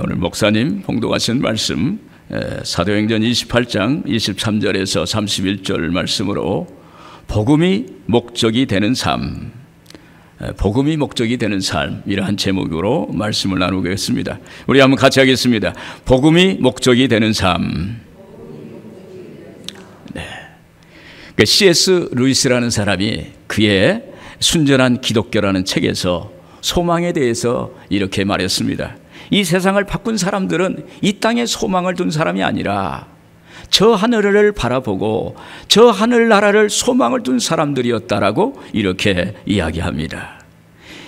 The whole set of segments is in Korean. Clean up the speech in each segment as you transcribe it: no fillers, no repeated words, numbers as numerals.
오늘 목사님 봉독하신 말씀 사도행전 28장 23절에서 31절 말씀으로 복음이 목적이 되는 삶, 복음이 목적이 되는 삶, 이러한 제목으로 말씀을 나누겠습니다. 우리 한번 같이 하겠습니다. 복음이 목적이 되는 삶. 네. C.S. 루이스라는 사람이 그의 순전한 기독교라는 책에서 소망에 대해서 이렇게 말했습니다. 이 세상을 바꾼 사람들은 이 땅에 소망을 둔 사람이 아니라 저 하늘을 바라보고 저 하늘나라를 소망을 둔 사람들이었다라고 이렇게 이야기합니다.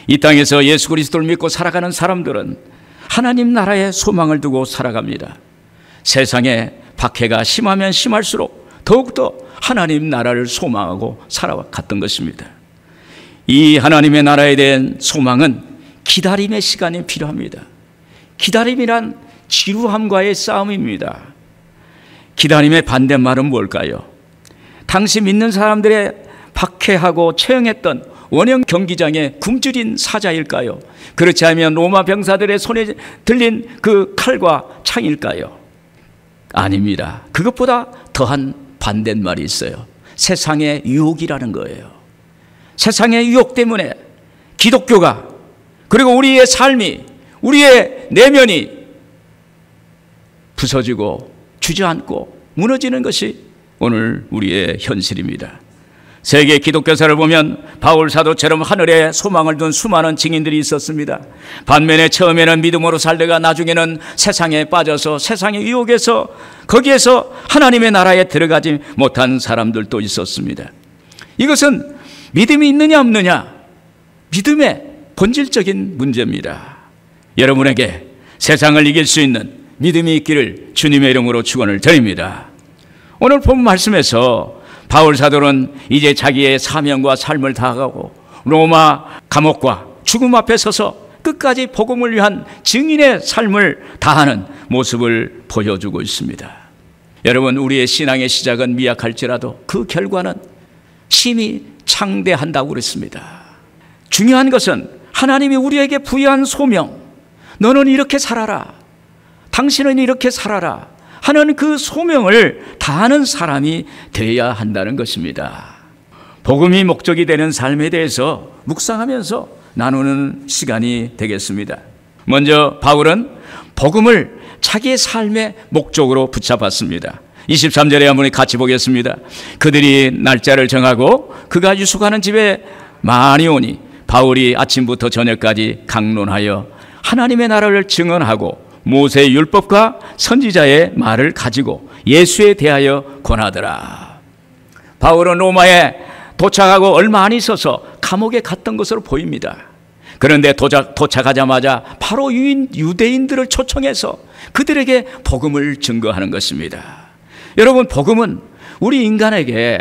이 땅에서 예수 그리스도를 믿고 살아가는 사람들은 하나님 나라에 소망을 두고 살아갑니다. 세상에 박해가 심하면 심할수록 더욱더 하나님 나라를 소망하고 살아갔던 것입니다. 이 하나님의 나라에 대한 소망은 기다림의 시간이 필요합니다. 기다림이란 지루함과의 싸움입니다. 기다림의 반대말은 뭘까요? 당시 믿는 사람들의 박해하고 처형했던 원형 경기장의 굶주린 사자일까요? 그렇지 않으면 로마 병사들의 손에 들린 그 칼과 창일까요? 아닙니다. 그것보다 더한 반대말이 있어요. 세상의 유혹이라는 거예요. 세상의 유혹 때문에 기독교가, 그리고 우리의 삶이, 우리의 내면이 부서지고 주저앉고 무너지는 것이 오늘 우리의 현실입니다. 세계 기독교사를 보면 바울 사도처럼 하늘에 소망을 둔 수많은 증인들이 있었습니다. 반면에 처음에는 믿음으로 살다가 나중에는 세상에 빠져서 세상의 유혹에서 거기에서 하나님의 나라에 들어가지 못한 사람들도 있었습니다. 이것은 믿음이 있느냐 없느냐, 믿음의 본질적인 문제입니다. 여러분에게 세상을 이길 수 있는 믿음이 있기를 주님의 이름으로 축원을 드립니다. 오늘 본 말씀에서 바울 사도는 이제 자기의 사명과 삶을 다하고 로마 감옥과 죽음 앞에 서서 끝까지 복음을 위한 증인의 삶을 다하는 모습을 보여주고 있습니다. 여러분, 우리의 신앙의 시작은 미약할지라도 그 결과는 심히 창대한다고 그랬습니다. 중요한 것은 하나님이 우리에게 부여한 소명, 너는 이렇게 살아라, 당신은 이렇게 살아라 하는 그 소명을 다하는 사람이 되어야 한다는 것입니다. 복음이 목적이 되는 삶에 대해서 묵상하면서 나누는 시간이 되겠습니다. 먼저 바울은 복음을 자기의 삶의 목적으로 붙잡았습니다. 23절에 한번 같이 보겠습니다. 그들이 날짜를 정하고 그가 유숙하는 집에 많이 오니 바울이 아침부터 저녁까지 강론하여 하나님의 나라를 증언하고 모세의 율법과 선지자의 말을 가지고 예수에 대하여 권하더라. 바울은 로마에 도착하고 얼마 안 있어서 감옥에 갔던 것으로 보입니다. 그런데 도착하자마자 바로 유대인들을 초청해서 그들에게 복음을 증거하는 것입니다. 여러분, 복음은 우리 인간에게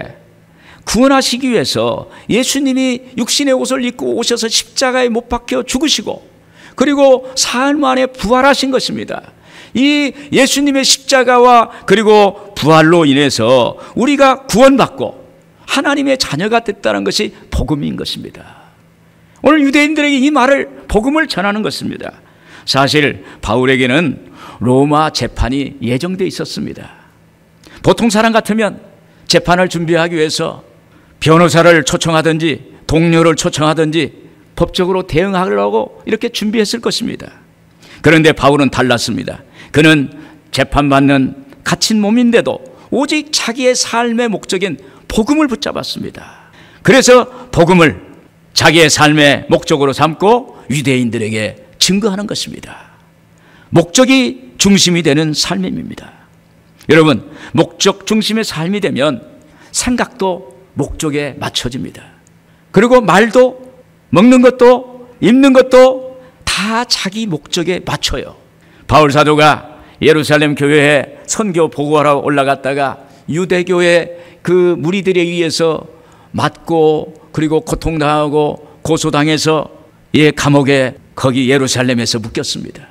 구원하시기 위해서 예수님이 육신의 옷을 입고 오셔서 십자가에 못 박혀 죽으시고 그리고 사흘 만에 부활하신 것입니다. 이 예수님의 십자가와 그리고 부활로 인해서 우리가 구원받고 하나님의 자녀가 됐다는 것이 복음인 것입니다. 오늘 유대인들에게 이 말을, 복음을 전하는 것입니다. 사실 바울에게는 로마 재판이 예정되어 있었습니다. 보통 사람 같으면 재판을 준비하기 위해서 변호사를 초청하든지 동료를 초청하든지 법적으로 대응하려고 이렇게 준비했을 것입니다. 그런데 바울은 달랐습니다. 그는 재판받는 갇힌 몸인데도 오직 자기의 삶의 목적인 복음을 붙잡았습니다. 그래서 복음을 자기의 삶의 목적으로 삼고 유대인들에게 증거하는 것입니다. 목적이 중심이 되는 삶입니다. 여러분, 목적 중심의 삶이 되면 생각도 목적에 맞춰집니다. 그리고 말도, 먹는 것도, 입는 것도 다 자기 목적에 맞춰요. 바울 사도가 예루살렘 교회에 선교 보고하러 올라갔다가 유대교의 그 무리들에 의해서 맞고 그리고 고통당하고 고소당해서 감옥에 거기 예루살렘에서 묶였습니다.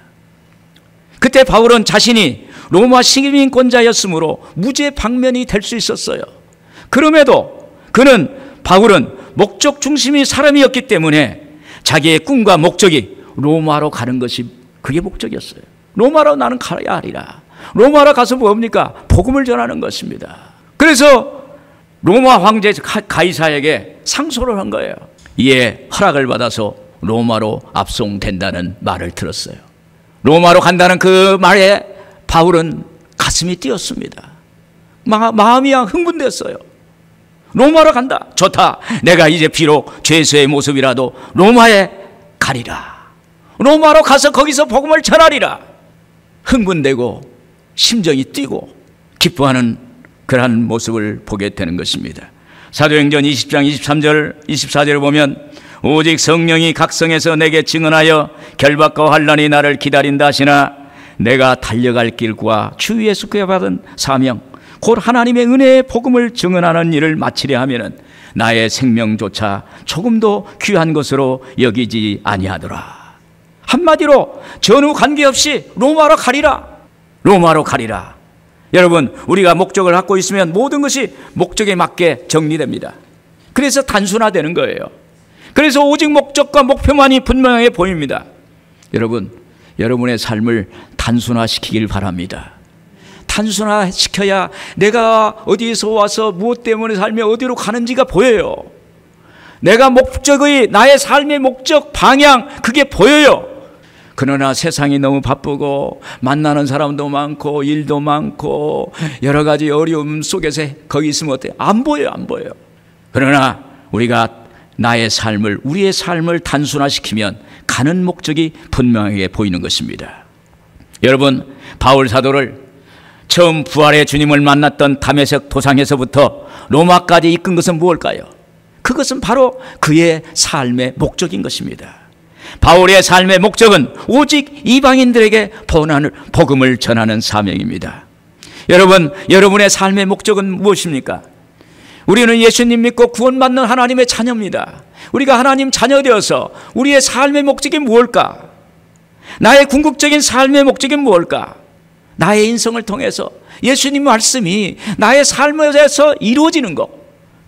그때 바울은 자신이 로마 시민권자였으므로 무죄 방면이 될 수 있었어요. 그럼에도 바울은 목적 중심의 사람이었기 때문에 자기의 꿈과 목적이 로마로 가는 것이 그게 목적이었어요. 로마로 나는 가야 하리라. 로마로 가서 뭡니까? 복음을 전하는 것입니다. 그래서 로마 황제 가이사에게 상소를 한 거예요. 이에 허락을 받아서 로마로 압송된다는 말을 들었어요. 로마로 간다는 그 말에 바울은 가슴이 뛰었습니다. 마음이 흥분됐어요. 로마로 간다. 좋다. 내가 이제 비록 죄수의 모습이라도 로마에 가리라. 로마로 가서 거기서 복음을 전하리라. 흥분되고 심정이 뛰고 기뻐하는 그러한 모습을 보게 되는 것입니다. 사도행전 20장 23절 24절을 보면 오직 성령이 각성해서 내게 증언하여 결박과 환난이 나를 기다린다 하시나 내가 달려갈 길과 주 예수께 받은 사명 곧 하나님의 은혜의 복음을 증언하는 일을 마치려 하면은 나의 생명조차 조금도 귀한 것으로 여기지 아니하더라. 한마디로 전후 관계없이 로마로 가리라. 로마로 가리라. 여러분, 우리가 목적을 갖고 있으면 모든 것이 목적에 맞게 정리됩니다. 그래서 단순화되는 거예요. 그래서 오직 목적과 목표만이 분명해 보입니다. 여러분, 여러분의 삶을 단순화시키길 바랍니다. 단순화시켜야 내가 어디에서 와서 무엇 때문에 살며 어디로 가는지가 보여요. 내가 나의 삶의 목적, 방향, 그게 보여요. 그러나 세상이 너무 바쁘고 만나는 사람도 많고 일도 많고 여러 가지 어려움 속에서 거기 있으면 어때요? 안 보여요. 그러나 우리가 우리의 삶을 단순화시키면 가는 목적이 분명하게 보이는 것입니다. 여러분, 바울 사도를 처음 부활의 주님을 만났던 다메섹 도상에서부터 로마까지 이끈 것은 무엇일까요? 그것은 바로 그의 삶의 목적인 것입니다. 바울의 삶의 목적은 오직 이방인들에게 복음을 전하는 사명입니다. 여러분, 여러분의 삶의 목적은 무엇입니까? 우리는 예수님 믿고 구원받는 하나님의 자녀입니다. 우리가 하나님 자녀 되어서 우리의 삶의 목적이 무엇일까? 나의 궁극적인 삶의 목적이 무엇일까? 나의 인생을 통해서 예수님 말씀이 나의 삶에서 이루어지는 것,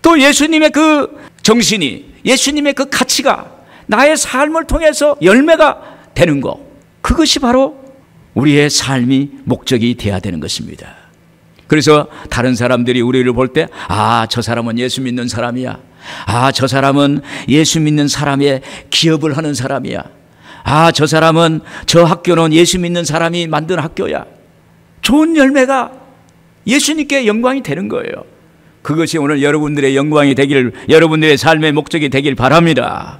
또 예수님의 그 정신이, 예수님의 그 가치가 나의 삶을 통해서 열매가 되는 것, 그것이 바로 우리의 삶이 목적이 되어야 되는 것입니다. 그래서 다른 사람들이 우리를 볼 때 저 사람은 예수 믿는 사람이야. 저 사람은 예수 믿는 사람의 기업을 하는 사람이야. 저 사람은 저 학교는 예수 믿는 사람이 만든 학교야. 좋은 열매가 예수님께 영광이 되는 거예요. 그것이 오늘 여러분들의 영광이 되길, 여러분들의 삶의 목적이 되길 바랍니다.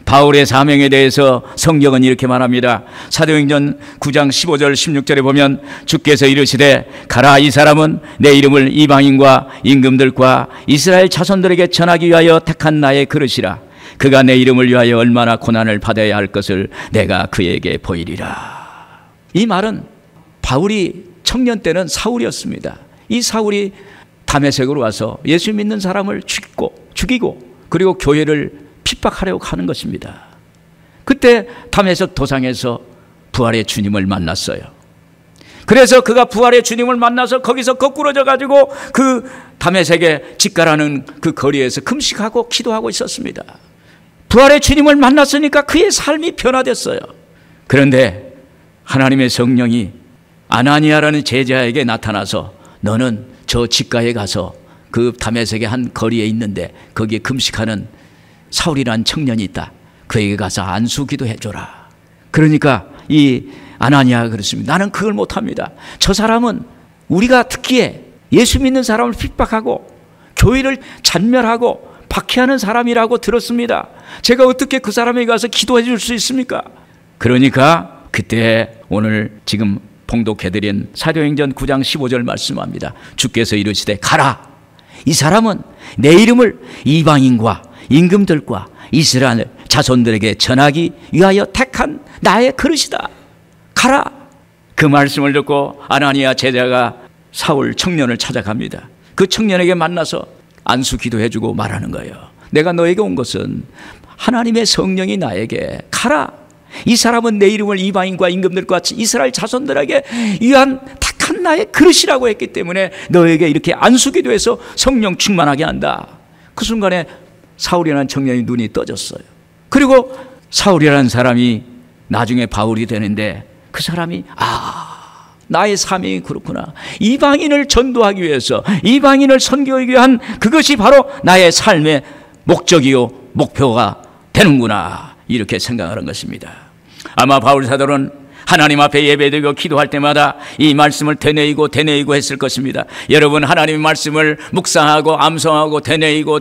바울의 사명에 대해서 성경은 이렇게 말합니다. 사도행전 9장 15절 16절에 보면 주께서 이르시되 가라, 이 사람은 내 이름을 이방인과 임금들과 이스라엘 자손들에게 전하기 위하여 택한 나의 그릇이라. 그가 내 이름을 위하여 얼마나 고난을 받아야 할 것을 내가 그에게 보이리라. 이 말은 바울이 청년 때는 사울이었습니다. 이 사울이 다메섹으로 와서 예수 믿는 사람을 죽이고 그리고 교회를 핍박하려고 하는 것입니다. 그때 다메섹 도상에서 부활의 주님을 만났어요. 그래서 그가 부활의 주님을 만나서 거기서 거꾸러져 가지고 그 다메섹의 직가라는 그 거리에서 금식하고 기도하고 있었습니다. 부활의 주님을 만났으니까 그의 삶이 변화됐어요. 그런데 하나님의 성령이 아나니아라는 제자에게 나타나서 너는 저 직가에 가서 그 다메섹의 한 거리에 있는데 거기에 금식하는 사울이라는 청년이 있다. 그에게 가서 안수기도 해줘라. 그러니까 이 아나니아가 그랬습니다. 나는 그걸 못합니다. 저 사람은 우리가 듣기에 예수 믿는 사람을 핍박하고 교회를 잔멸하고 박해하는 사람이라고 들었습니다. 제가 어떻게 그 사람에게 가서 기도해 줄 수 있습니까? 그러니까 그때 오늘 지금 봉독해드린 사도행전 9장 15절 말씀합니다. 주께서 이르시되 가라, 이 사람은 내 이름을 이방인과 임금들과 이스라엘 자손들에게 전하기 위하여 택한 나의 그릇이다. 가라. 그 말씀을 듣고 아나니아 제자가 사울 청년을 찾아갑니다. 그 청년에게 만나서 안수 기도해주고 말하는 거예요. 내가 너에게 온 것은 하나님의 성령이 나에게 가라, 이 사람은 내 이름을 이방인과 임금들과 이스라엘 자손들에게 위한 택한 나의 그릇이라고 했기 때문에 너에게 이렇게 안수 기도해서 성령 충만하게 한다. 그 순간에 사울이라는 청년이 눈이 떠졌어요. 그리고 사울이라는 사람이 나중에 바울이 되는데 그 사람이 나의 사명이 그렇구나. 이방인을 전도하기 위해서, 이방인을 선교하기 위한 그것이 바로 나의 삶의 목적이요 목표가 되는구나, 이렇게 생각하는 것입니다. 아마 바울 사도는 하나님 앞에 예배드리고 기도할 때마다 이 말씀을 되뇌이고 했을 것입니다. 여러분, 하나님의 말씀을 묵상하고 암송하고 되뇌이고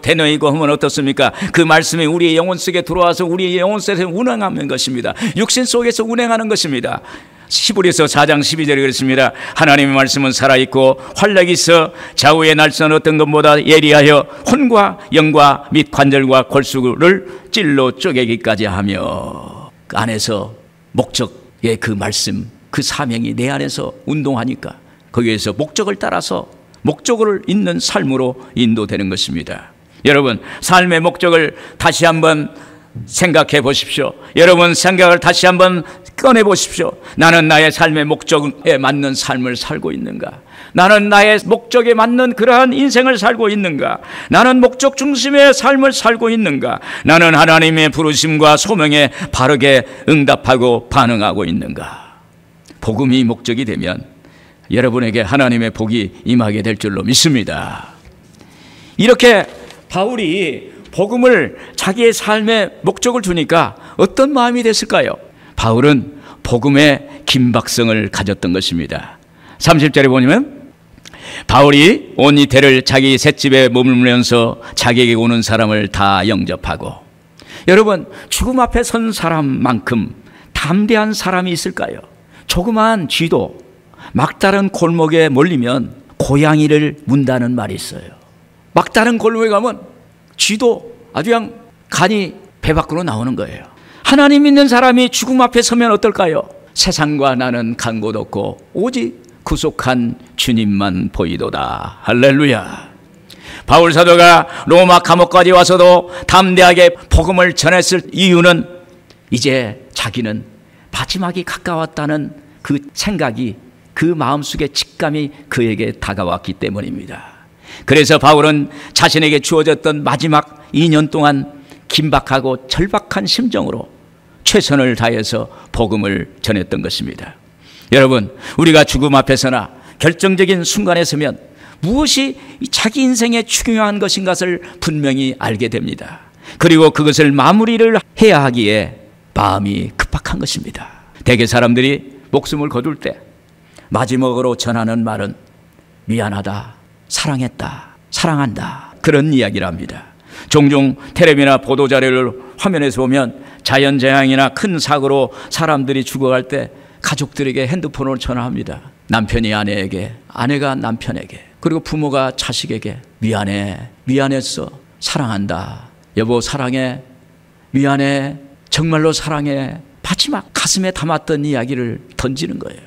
하면 어떻습니까? 그 말씀이 우리의 영혼 속에 들어와서 우리의 영혼 속에서 운행하는 것입니다. 육신 속에서 운행하는 것입니다. 히브리서 4장 12절에 그랬습니다. 하나님의 말씀은 살아있고 활력이 있어 좌우의 날선 어떤 것보다 예리하여 혼과 영과 및 관절과 골수를 찔러 쪼개기까지 하며, 그 안에서 목적의 그 말씀, 그 사명이 내 안에서 운동하니까 거기에서 목적을 따라서 목적을 있는 삶으로 인도되는 것입니다. 여러분, 삶의 목적을 다시 한번 생각해 보십시오. 여러분, 생각을 다시 한번 꺼내 보십시오. 나는 나의 삶의 목적에 맞는 삶을 살고 있는가? 나는 나의 목적에 맞는 그러한 인생을 살고 있는가? 나는 목적 중심의 삶을 살고 있는가? 나는 하나님의 부르심과 소명에 바르게 응답하고 반응하고 있는가? 복음이 목적이 되면 여러분에게 하나님의 복이 임하게 될 줄로 믿습니다. 이렇게 바울이 복음을 자기의 삶의 목적을 두니까 어떤 마음이 됐을까요? 바울은 복음의 긴박성을 가졌던 것입니다. 30절에 보면 바울이 온 이태를 자기 셋집에 머물면서 자기에게 오는 사람을 다 영접하고. 여러분, 죽음 앞에 선 사람만큼 담대한 사람이 있을까요? 조그마한 쥐도 막다른 골목에 몰리면 고양이를 문다는 말이 있어요. 막다른 골목에 가면 쥐도 아주 그냥 간이 배 밖으로 나오는 거예요. 하나님 믿는 사람이 죽음 앞에 서면 어떨까요? 세상과 나는 간 곳 없고 오직 구속한 주님만 보이도다. 할렐루야. 바울 사도가 로마 감옥까지 와서도 담대하게 복음을 전했을 이유는 이제 자기는 마지막이 가까웠다는 그 생각이, 그 마음속의 직감이 그에게 다가왔기 때문입니다. 그래서 바울은 자신에게 주어졌던 마지막 2년 동안 긴박하고 절박한 심정으로 최선을 다해서 복음을 전했던 것입니다. 여러분, 우리가 죽음 앞에서나 결정적인 순간에 서면 무엇이 자기 인생에 중요한 것인 것을 분명히 알게 됩니다. 그리고 그것을 마무리를 해야 하기에 마음이 급박한 것입니다. 대개 사람들이 목숨을 거둘 때 마지막으로 전하는 말은 미안하다, 사랑했다, 사랑한다, 그런 이야기를 합니다. 종종 텔레비나 보도자료를 화면에서 보면 자연재앙이나 큰 사고로 사람들이 죽어갈 때 가족들에게 핸드폰으로 전화합니다. 남편이 아내에게, 아내가 남편에게, 그리고 부모가 자식에게 미안해, 미안했어, 사랑한다, 여보 사랑해, 미안해, 정말로 사랑해, 마지막 가슴에 담았던 이야기를 던지는 거예요.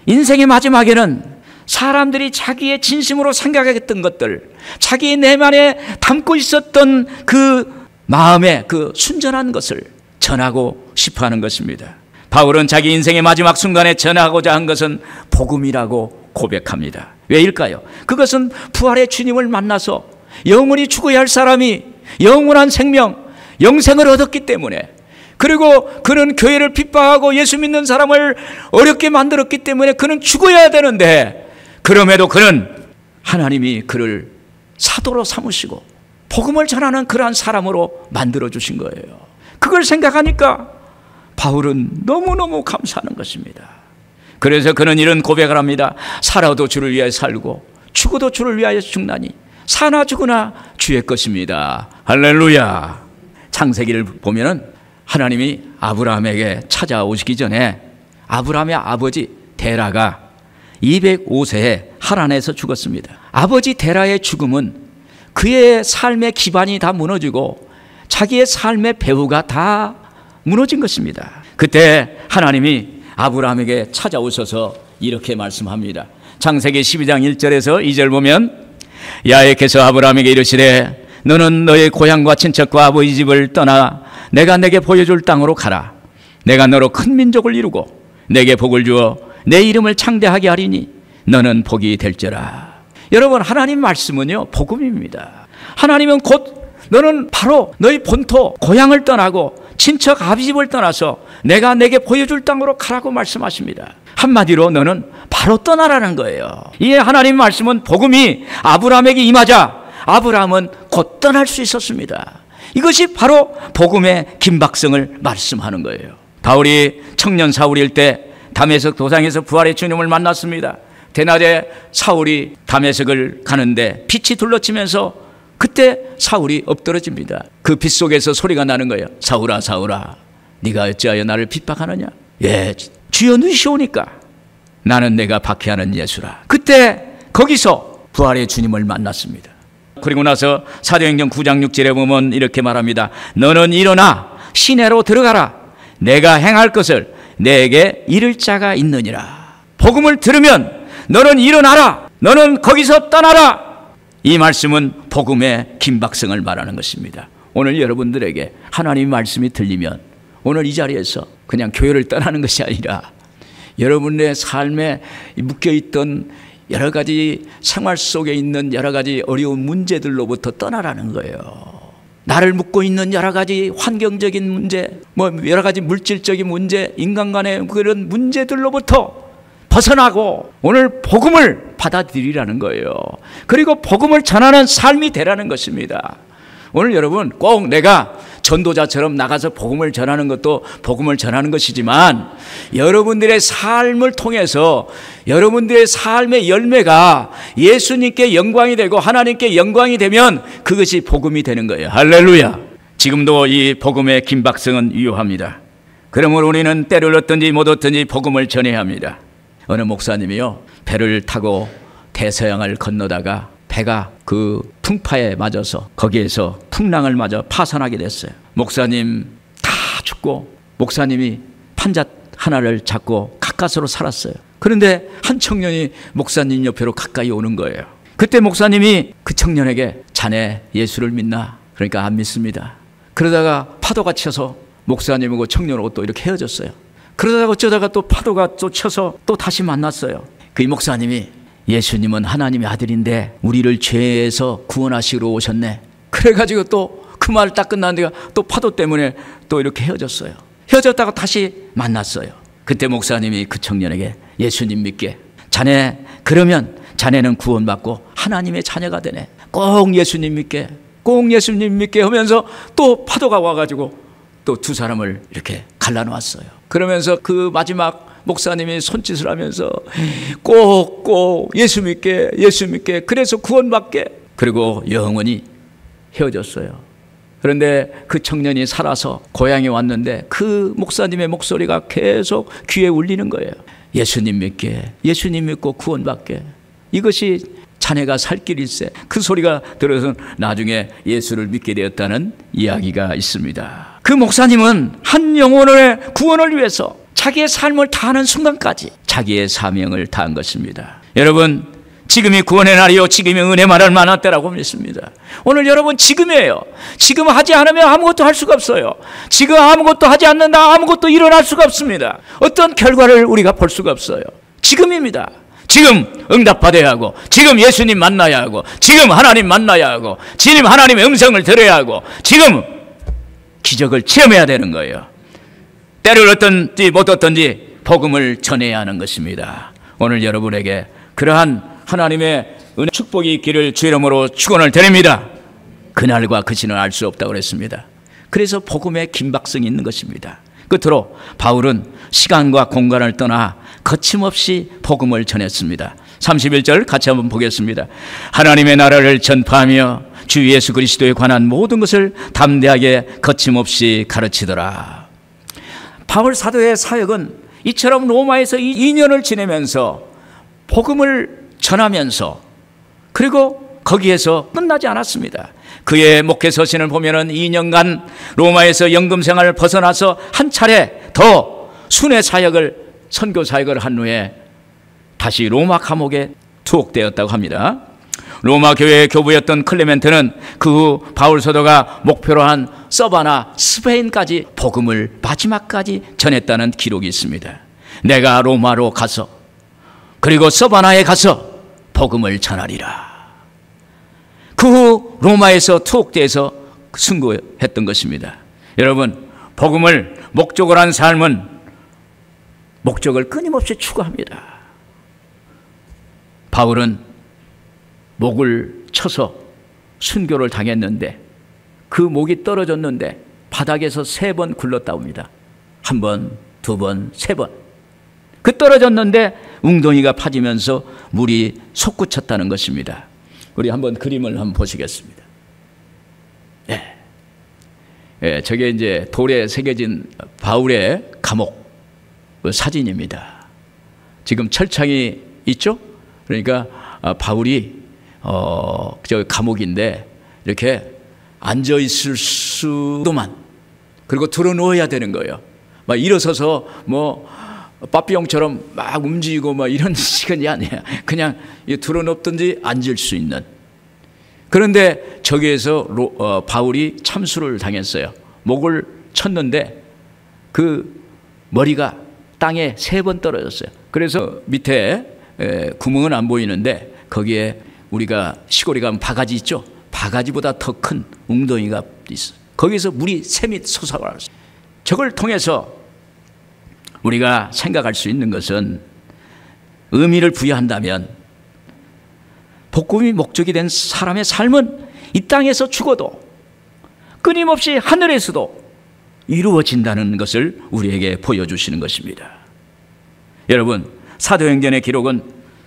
인생의 마지막에는 사람들이 자기의 진심으로 생각했던 것들, 자기의 내면에 담고 있었던 그 마음의 그 순전한 것을 전하고 싶어 하는 것입니다. 바울은 자기 인생의 마지막 순간에 전하고자 한 것은 복음이라고 고백합니다. 왜일까요? 그것은 부활의 주님을 만나서 영원히 죽어야 할 사람이 영원한 생명, 영생을 얻었기 때문에, 그리고 그는 교회를 핍박하고 예수 믿는 사람을 어렵게 만들었기 때문에 그는 죽어야 되는데, 그럼에도 그는 하나님이 그를 사도로 삼으시고 복음을 전하는 그러한 사람으로 만들어주신 거예요. 그걸 생각하니까 바울은 너무너무 감사하는 것입니다. 그래서 그는 이런 고백을 합니다. 살아도 주를 위하여 살고 죽어도 주를 위하여 죽나니 사나 죽으나 주의 것입니다. 할렐루야. 창세기를 보면은 하나님이 아브라함에게 찾아오시기 전에 아브라함의 아버지 데라가 205세에 하란에서 죽었습니다. 아버지 데라의 죽음은 그의 삶의 기반이 다 무너지고 자기의 삶의 배후가 다 무너진 것입니다. 그때 하나님이 아브라함에게 찾아오셔서 이렇게 말씀합니다. 창세기 12장 1절에서 2절 보면, 야훼께서 아브라함에게 이르시되 너는 너의 고향과 친척과 아버지 집을 떠나 내가 내게 보여줄 땅으로 가라. 내가 너로 큰 민족을 이루고 내게 복을 주어 내 이름을 창대하게 하리니 너는 복이 될지라. 여러분, 하나님 말씀은요 복음입니다. 하나님은 곧 너는 바로 너희 본토 고향을 떠나고 친척 아비집을 떠나서 내가 내게 보여줄 땅으로 가라고 말씀하십니다. 한마디로 너는 바로 떠나라는 거예요. 이 하나님 말씀은 복음이 아브라함에게 임하자 아브라함은 곧 떠날 수 있었습니다. 이것이 바로 복음의 긴박성을 말씀하는 거예요. 바울이 청년 사울일 때 다메섹 도상에서 부활의 주님을 만났습니다. 대낮에 사울이 다메섹을 가는데 빛이 둘러치면서 그때 사울이 엎드러집니다. 그 빛 속에서 소리가 나는 거예요. 사울아 사울아 네가 어찌하여 나를 핍박하느냐. 예, 주여 누이시오니까 나는 내가 박해하는 예수라. 그때 거기서 부활의 주님을 만났습니다. 그리고 나서 사도행전 9장 6절에 보면 이렇게 말합니다. 너는 일어나 시내로 들어가라. 내가 행할 것을 내게 이를 자가 있느니라. 복음을 들으면 너는 일어나라. 너는 거기서 떠나라. 이 말씀은 복음의 긴박성을 말하는 것입니다. 오늘 여러분들에게 하나님의 말씀이 들리면 오늘 이 자리에서 그냥 교회를 떠나는 것이 아니라 여러분의 삶에 묶여있던 여러 가지 생활 속에 있는 여러 가지 어려운 문제들로부터 떠나라는 거예요. 나를 묶고 있는 여러 가지 환경적인 문제, 여러 가지 물질적인 문제, 인간간의 그런 문제들로부터 벗어나고 오늘 복음을 받아들이라는 거예요. 그리고 복음을 전하는 삶이 되라는 것입니다. 오늘 여러분 꼭 내가 전도자처럼 나가서 복음을 전하는 것도 복음을 전하는 것이지만 여러분들의 삶을 통해서 여러분들의 삶의 열매가 예수님께 영광이 되고 하나님께 영광이 되면 그것이 복음이 되는 거예요. 할렐루야. 지금도 이 복음의 긴박성은 유효합니다. 그러므로 우리는 때를 얻든지 못 얻든지 복음을 전해야 합니다. 어느 목사님이요 배를 타고 대서양을 건너다가 배가 그 풍파에 맞아서 거기에서 풍랑을 맞아 파산하게 됐어요. 목사님 다 죽고 목사님이 판잣 하나를 잡고 가까스로 살았어요. 그런데 한 청년이 목사님 옆으로 가까이 오는 거예요. 그때 목사님이 그 청년에게 자네 예수를 믿나? 그러니까 안 믿습니다. 그러다가 파도가 쳐서 목사님하고 청년하고 또 이렇게 헤어졌어요. 그러다가 어쩌다가 또 파도가 또 쳐서 또 다시 만났어요. 그 목사님이 예수님은 하나님의 아들인데 우리를 죄에서 구원하시러 오셨네. 그래가지고 또 그 말 딱 끝났는데 또 파도 때문에 또 이렇게 헤어졌어요. 헤어졌다가 다시 만났어요. 그때 목사님이 그 청년에게 예수님 믿게. 자네 그러면 자네는 구원받고 하나님의 자녀가 되네. 꼭 예수님 믿게. 꼭 예수님 믿게 하면서 또 파도가 와가지고 또 두 사람을 이렇게 갈라놓았어요. 그러면서 그 마지막 목사님이 손짓을 하면서 꼭 예수 믿게 그래서 구원받게. 그리고 영원히 헤어졌어요. 그런데 그 청년이 살아서 고향에 왔는데 그 목사님의 목소리가 계속 귀에 울리는 거예요. 예수님 믿게, 예수님 믿고 구원받게. 이것이 자네가 살 길일세. 그 소리가 들어서 나중에 예수를 믿게 되었다는 이야기가 있습니다. 그 목사님은 한 영혼의 구원을 위해서 자기의 삶을 다하는 순간까지 자기의 사명을 다한 것입니다. 여러분 지금이 구원의 날이요 지금이 은혜 말할 만한 때라고 믿습니다. 오늘 여러분 지금이에요. 지금 하지 않으면 아무것도 할 수가 없어요. 지금 아무것도 하지 않는다 아무것도 일어날 수가 없습니다. 어떤 결과를 우리가 볼 수가 없어요. 지금입니다. 지금 응답받아야 하고 지금 예수님 만나야 하고 지금 하나님 만나야 하고 지금 하나님의 음성을 들어야 하고 지금 기적을 체험해야 되는 거예요. 때를 얻든지 못 얻든지 복음을 전해야 하는 것입니다. 오늘 여러분에게 그러한 하나님의 은혜 축복이 있기를 주 이름으로 축원을 드립니다. 그날과 그 시는 알 수 없다고 그랬습니다. 그래서 복음의 긴박성이 있는 것입니다. 끝으로 바울은 시간과 공간을 떠나 거침없이 복음을 전했습니다. 31절 같이 한번 보겠습니다. 하나님의 나라를 전파하며 주 예수 그리스도에 관한 모든 것을 담대하게 거침없이 가르치더라. 바울 사도의 사역은 이처럼 로마에서 2년을 지내면서 복음을 전하면서 그리고 거기에서 끝나지 않았습니다. 그의 목회 서신을 보면은 2년간 로마에서 연금 생활을 벗어나서 한 차례 더 순회 사역을 선교 사역을 한 후에 다시 로마 감옥에 투옥되었다고 합니다. 로마 교회의 교부였던 클레멘트는 그 후 바울 사도가 목표로 한 서바나 스페인까지 복음을 마지막까지 전했다는 기록이 있습니다. 내가 로마로 가서 그리고 서바나에 가서 복음을 전하리라. 그 후 로마에서 투옥돼서 순교했던 것입니다. 여러분 복음을 목적으로 한 삶은 목적을 끊임없이 추구합니다. 바울은 목을 쳐서 순교를 당했는데 그 목이 떨어졌는데 바닥에서 3번 굴렀다 옵니다. 1번, 2번, 3번. 그 떨어졌는데 웅덩이가 파지면서 물이 솟구쳤다는 것입니다. 우리 한번 그림을 한번 보시겠습니다. 저게 이제 돌에 새겨진 바울의 감옥 사진입니다. 지금 철창이 있죠? 그러니까 바울이 저 감옥인데 이렇게 앉아 있을 수도만, 그리고 들어 누워야 되는 거예요. 막 일어서서 뭐 빠삐용처럼 막 움직이고 뭐 이런 시간이 아니야. 그냥 들어 눕든지 앉을 수 있는. 그런데 저기에서 바울이 참수를 당했어요. 목을 쳤는데 그 머리가 땅에 3번 떨어졌어요. 그래서 밑에 구멍은 안 보이는데 거기에 우리가 시골에 가면 바가지 있죠? 바가지보다 더 큰 웅덩이가 있어요. 거기서 물이 샘이 솟아올랐어요. 저걸 통해서 우리가 생각할 수 있는 것은, 의미를 부여한다면 복음이 목적이 된 사람의 삶은 이 땅에서 죽어도 끊임없이 하늘에서도 이루어진다는 것을 우리에게 보여주시는 것입니다. 여러분, 사도행전의 기록은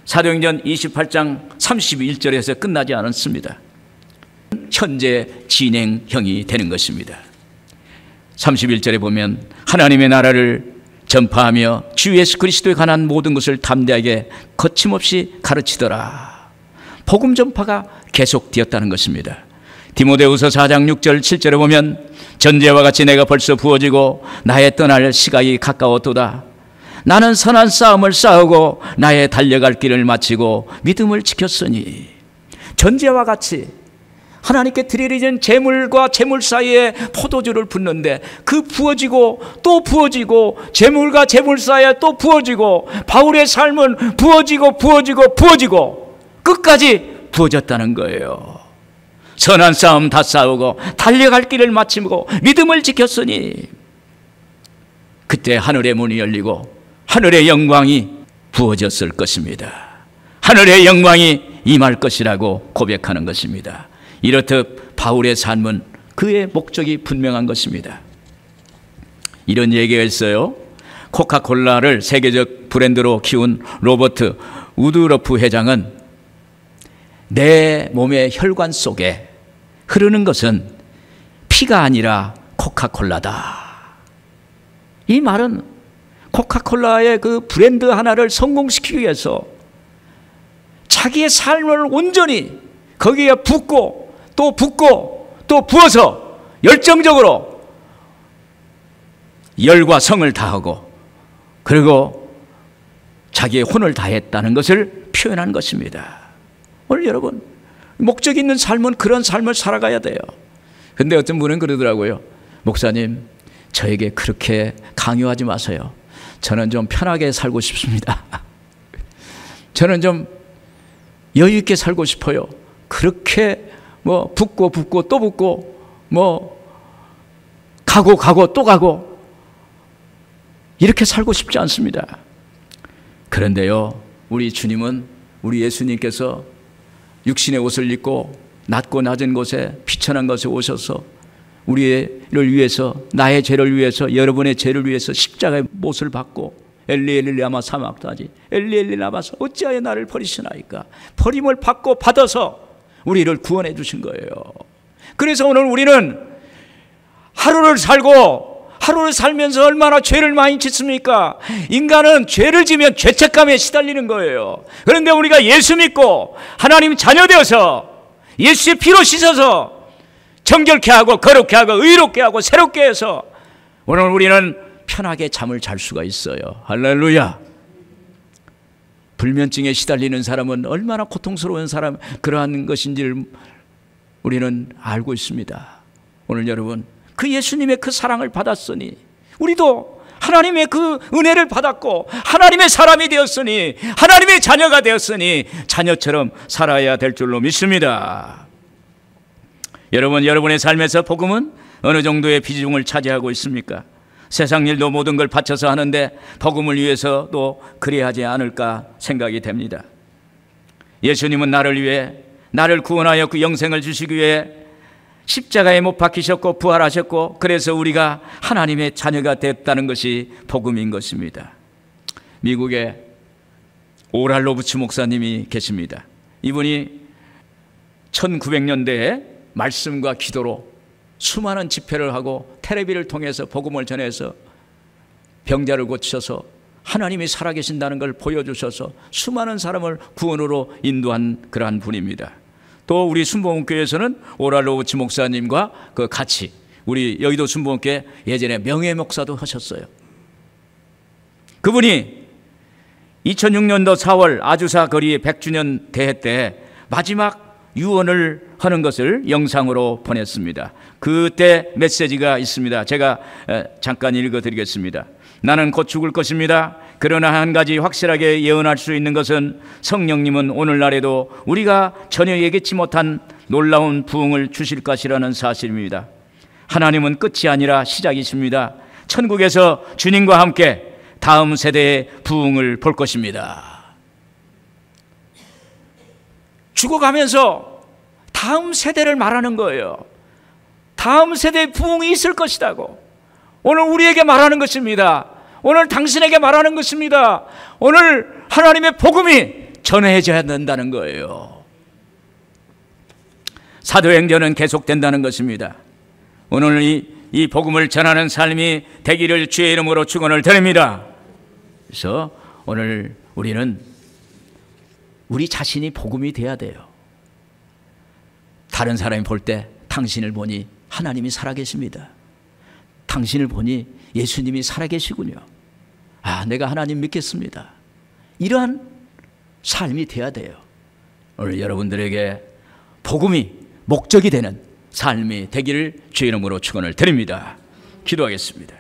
사도행전 28장 31절에서 끝나지 않았습니다. 현재 진행형이 되는 것입니다. 31절에 보면 하나님의 나라를 전파하며 주 예수 그리스도에 관한 모든 것을 담대하게 거침없이 가르치더라. 복음 전파가 계속되었다는 것입니다. 디모데후서 4장 6절 7절에 보면 전제와 같이 내가 벌써 부어지고 나의 떠날 시각이 가까웠도다. 나는 선한 싸움을 싸우고 나의 달려갈 길을 마치고 믿음을 지켰으니. 전제와 같이 하나님께 드려진 재물과 재물 사이에 포도주를 붓는데 그 부어지고 또 부어지고 재물과 재물 사이에 또 부어지고, 바울의 삶은 부어지고 부어지고 부어지고 끝까지 부어졌다는 거예요. 선한 싸움 다 싸우고 달려갈 길을 마치고 믿음을 지켰으니. 그때 하늘의 문이 열리고 하늘의 영광이 부어졌을 것입니다. 하늘의 영광이 임할 것이라고 고백하는 것입니다. 이렇듯 바울의 삶은 그의 목적이 분명한 것입니다. 이런 얘기가 있어요. 코카콜라를 세계적 브랜드로 키운 로버트 우드러프 회장은 내 몸의 혈관 속에 흐르는 것은 피가 아니라 코카콜라다. 이 말은 코카콜라의 그 브랜드 하나를 성공시키기 위해서 자기의 삶을 온전히 거기에 붓고 또 붓고 또 부어서 열정적으로 열과 성을 다하고 그리고 자기의 혼을 다했다는 것을 표현한 것입니다. 오늘 여러분, 목적 있는 삶은 그런 삶을 살아가야 돼요. 근데 어떤 분은 그러더라고요. 목사님, 저에게 그렇게 강요하지 마세요. 저는 좀 편하게 살고 싶습니다. 저는 좀 여유 있게 살고 싶어요. 그렇게 뭐 붓고 붓고 또 붓고 뭐 가고 또 가고 이렇게 살고 싶지 않습니다. 그런데요, 우리 주님은, 우리 예수님께서 육신의 옷을 입고 낮고 낮은 곳에 비천한 곳에 오셔서 우리를 위해서, 나의 죄를 위해서, 여러분의 죄를 위해서 십자가의 못을 받고 엘리 엘리 라마 사막다지 엘리 엘리 라마서 어찌하여 나를 버리시나이까, 버림을 받고 받아서 우리를 구원해 주신 거예요. 그래서 오늘 우리는 하루를 살면서 얼마나 죄를 많이 짓습니까? 인간은 죄를 지면 죄책감에 시달리는 거예요. 그런데 우리가 예수 믿고 하나님 자녀 되어서 예수의 피로 씻어서 정결케 하고 거룩케 하고 의롭게 하고 새롭게 해서 오늘 우리는 편하게 잠을 잘 수가 있어요. 할렐루야. 불면증에 시달리는 사람은 얼마나 고통스러운 사람, 그러한 것인지를 우리는 알고 있습니다. 오늘 여러분, 그 예수님의 그 사랑을 받았으니 우리도 하나님의 그 은혜를 받았고 하나님의 사람이 되었으니, 하나님의 자녀가 되었으니 자녀처럼 살아야 될 줄로 믿습니다. 여러분, 여러분의 삶에서 복음은 어느 정도의 비중을 차지하고 있습니까? 세상 일도 모든 걸 바쳐서 하는데 복음을 위해서도 그래야 하지 않을까 생각이 됩니다. 예수님은 나를 위해, 나를 구원하여 그 영생을 주시기 위해 십자가에 못 박히셨고 부활하셨고, 그래서 우리가 하나님의 자녀가 됐다는 것이 복음인 것입니다. 미국에 오랄 로브츠 목사님이 계십니다. 이분이 1900년대에 말씀과 기도로 수많은 집회를 하고 텔레비를 통해서 복음을 전해서 병자를 고치셔서 하나님이 살아계신다는 걸 보여주셔서 수많은 사람을 구원으로 인도한 그러한 분입니다. 또 우리 순복음교회에서는 오랄 로브츠 목사님과 같이 우리 여의도 순복음교회 예전에 명예 목사도 하셨어요. 그분이 2006년도 4월 아주사 거리 100주년 대회 때 마지막 유언을 하는 것을 영상으로 보냈습니다. 그때 메시지가 있습니다. 제가 잠깐 읽어드리겠습니다. 나는 곧 죽을 것입니다. 그러나 한 가지 확실하게 예언할 수 있는 것은 성령님은 오늘날에도 우리가 전혀 예기치 못한 놀라운 부흥을 주실 것이라는 사실입니다. 하나님은 끝이 아니라 시작이십니다. 천국에서 주님과 함께 다음 세대의 부흥을 볼 것입니다. 죽어가면서 다음 세대를 말하는 거예요. 다음 세대의 부흥이 있을 것이라고 오늘 우리에게 말하는 것입니다. 오늘 당신에게 말하는 것입니다. 오늘 하나님의 복음이 전해져야 된다는 거예요. 사도행전은 계속된다는 것입니다. 오늘 이 복음을 전하는 삶이 되기를 주의 이름으로 축원을 드립니다. 그래서 오늘 우리는 우리 자신이 복음이 돼야 돼요. 다른 사람이 볼 때 당신을 보니 하나님이 살아계십니다. 당신을 보니 예수님이 살아계시군요. 아, 내가 하나님 믿겠습니다. 이러한 삶이 돼야 돼요. 오늘 여러분들에게 복음이 목적이 되는 삶이 되기를 주의 이름으로 축원을 드립니다. 기도하겠습니다.